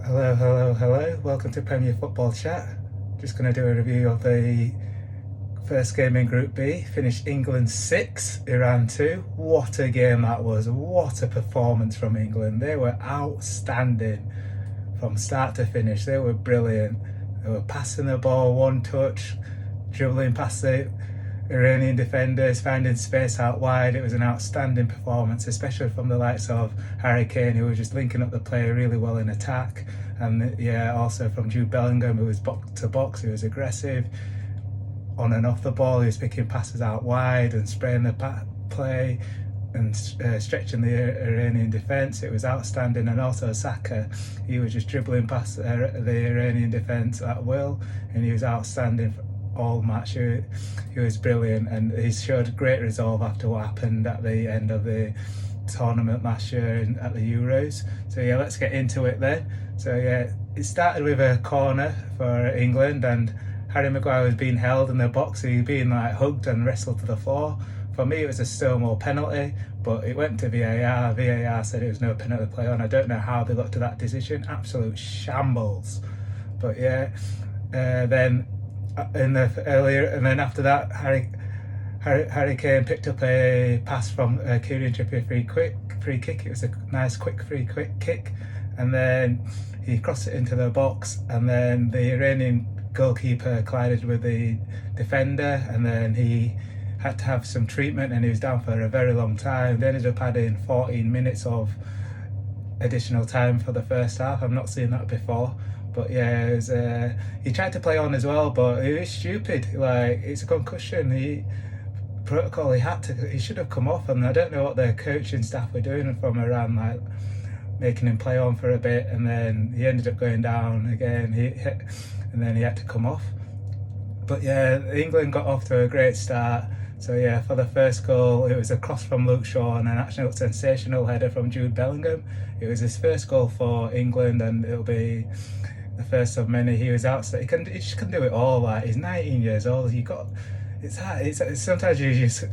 Hello, hello, hello. Welcome to Premier Football Chat. Just going to do a review of the first game in Group B. Finished England 6, Iran 2. What a game that was. What a performance from England. They were outstanding from start to finish. They were brilliant. They were passing the ball one touch, dribbling past the Iranian defenders, finding space out wide. It was an outstanding performance, especially from the likes of Harry Kane, who was just linking up the play really well in attack. And yeah, also from Jude Bellingham, who was box to box, who was aggressive on and off the ball. He was picking passes out wide and spraying the play and stretching the Iranian defence. It was outstanding. And also Saka, he was just dribbling past the Iranian defence at will, and he was outstanding all match. He was brilliant, and he showed great resolve after what happened at the end of the tournament last year at the Euros. So yeah, let's get into it then. So yeah, it started with a corner for England, and Harry Maguire was being held in the box. He was being like hugged and wrestled to the floor. For me, it was a Stonewall penalty, but it went to VAR. VAR said it was no penalty play on. I don't know how they looked at that decision. Absolute shambles. But yeah, then in the earlier, and then after that, Harry Kane picked up a pass from Kieran Trippier free kick. It was a nice quick kick, and then he crossed it into the box, and then the Iranian goalkeeper collided with the defender, and then he had to have some treatment, and he was down for a very long time. They ended up adding 14 minutes of additional time for the first half. I've not seen that before. But yeah, it was, he tried to play on as well, but he was stupid. Like, it's a concussion. He should have come off, and I don't know what the coaching staff were doing from around, like making him play on for a bit, and then he ended up going down again. And then he had to come off. But yeah, England got off to a great start. So yeah, for the first goal, it was a cross from Luke Shaw and an actual sensational header from Jude Bellingham. It was his first goal for England, and it'll be the first of many. He was outstanding. He just can do it all. Like, he's 19 years old. It's sometimes you just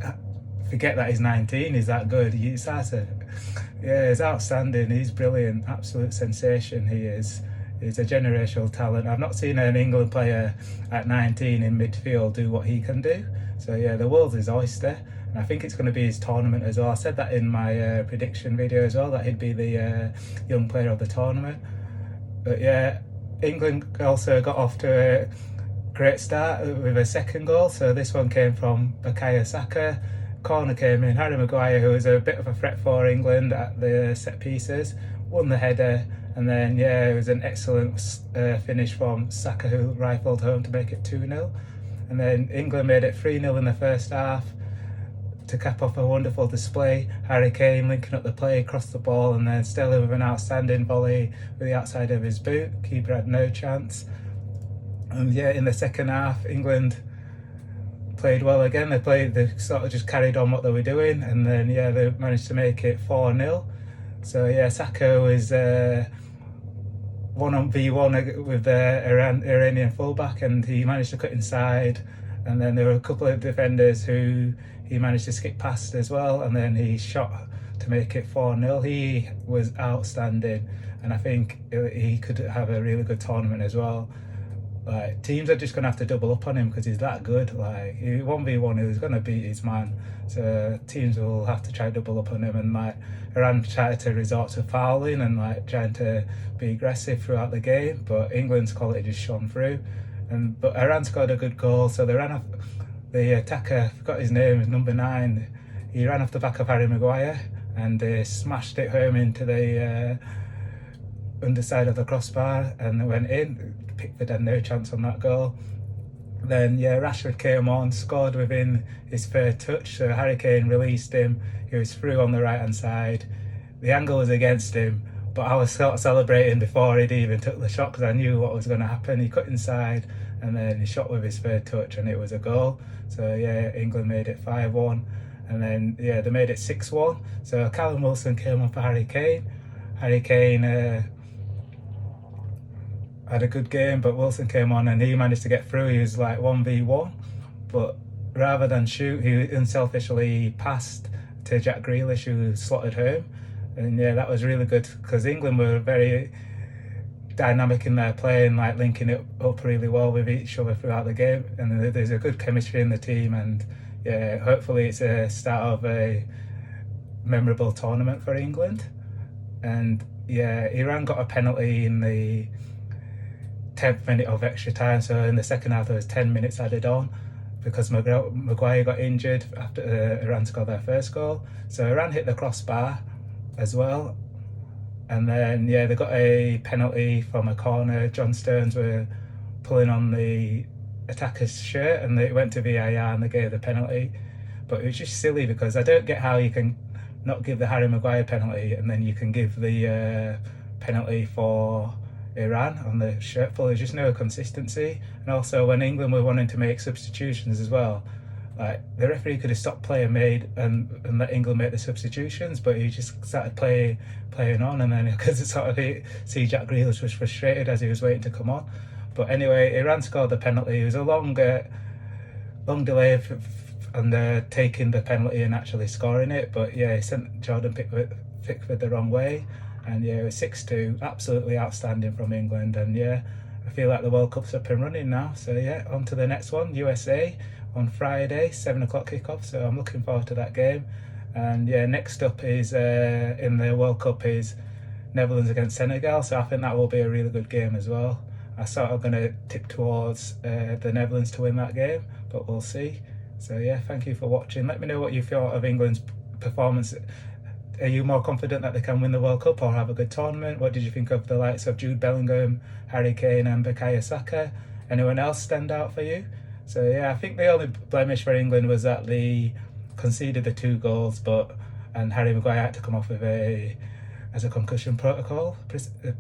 forget that he's 19. He's that good. He's outstanding. He's brilliant. Absolute sensation. He is. He's a generational talent. I've not seen an England player at 19 in midfield do what he can do. So yeah, the world's his oyster, and I think it's going to be his tournament as well. I said that in my prediction video as well, that he'd be the young player of the tournament. But yeah, England also got off to a great start with a second goal. So this one came from Bukayo Saka. Corner came in. Harry Maguire, who was a bit of a threat for England at the set pieces, won the header. And then, yeah, it was an excellent finish from Saka, who rifled home to make it 2-0. And then England made it 3-0 in the first half to cap off a wonderful display. Harry Kane linking up the play, crossed the ball, and then Sterling with an outstanding volley with the outside of his boot. Keeper had no chance. And yeah, in the second half, England played well again. They sort of just carried on what they were doing, and then yeah, they managed to make it 4-0. So yeah, Saka was 1v1 with the Iranian fullback, and he managed to cut inside, and then there were a couple of defenders who he managed to skip past as well, and then he shot to make it 4-0. He was outstanding, and I think he could have a really good tournament as well. Like, teams are just going to have to double up on him because he's that good. Like, 1v1, he was going to beat his man. So teams will have to try to double up on him, and like Iran tried to resort to fouling and like trying to be aggressive throughout the game, but England's quality just shone through. But Iran scored a good goal, so they ran off the attacker. I forgot his name, number 9. He ran off the back of Harry Maguire and smashed it home into the underside of the crossbar, and it went in. Pickford had no chance on that goal. Then yeah, Rashford came on, scored within his third touch. So Harry Kane released him. He was through on the right hand side. The angle was against him, but I was sort of celebrating before he'd even took the shot because I knew what was going to happen. He cut inside, and then he shot with his third touch, and it was a goal. So yeah, England made it 5-1, and then yeah, they made it 6-1. So Callum Wilson came on for Harry Kane. Harry Kane had a good game, but Wilson came on and he managed to get through. He was like 1v1, but rather than shoot, he unselfishly passed to Jack Grealish, who slotted home. And yeah, that was really good because England were very dynamic in their play and like linking it up really well with each other throughout the game. And there's a good chemistry in the team, and yeah, hopefully it's a start of a memorable tournament for England. And yeah, Iran got a penalty in the 10th minute of extra time, so in the second half there was 10 minutes added on because Maguire got injured after Iran scored their first goal. So Iran hit the crossbar as well, and then yeah, they got a penalty from a corner. John Stearns were pulling on the attacker's shirt and it went to VAR and they gave the penalty. But it was just silly because I don't get how you can not give the Harry Maguire penalty and then you can give the penalty for Iran on the shirt pull. There's just no consistency. And also when England were wanting to make substitutions as well, like the referee could have stopped play and let England make the substitutions, but he just started playing on, and then because it sort of see Jack Grealish was frustrated as he was waiting to come on. But anyway, Iran scored the penalty. It was a long delay and taking the penalty and actually scoring it, but yeah, he sent Jordan Pickford the wrong way. And yeah, it was 6-2, absolutely outstanding from England. And yeah, I feel like the World Cup's up and running now. So yeah, on to the next one, USA on Friday, 7 o'clock kickoff. So I'm looking forward to that game. And yeah, next up is in the World Cup is Netherlands against Senegal. So I think that will be a really good game as well. I'm sort of going to tip towards the Netherlands to win that game, but we'll see. So yeah, thank you for watching. Let me know what you thought of England's performance. Are you more confident that they can win the World Cup or have a good tournament? What did you think of the likes of Jude Bellingham, Harry Kane and Bukayo Saka? Anyone else stand out for you? So yeah, I think the only blemish for England was that they conceded the 2 goals, and Harry Maguire had to come off with a concussion protocol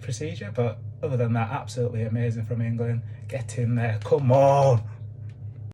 procedure. But other than that, absolutely amazing from England. Get in there, come on!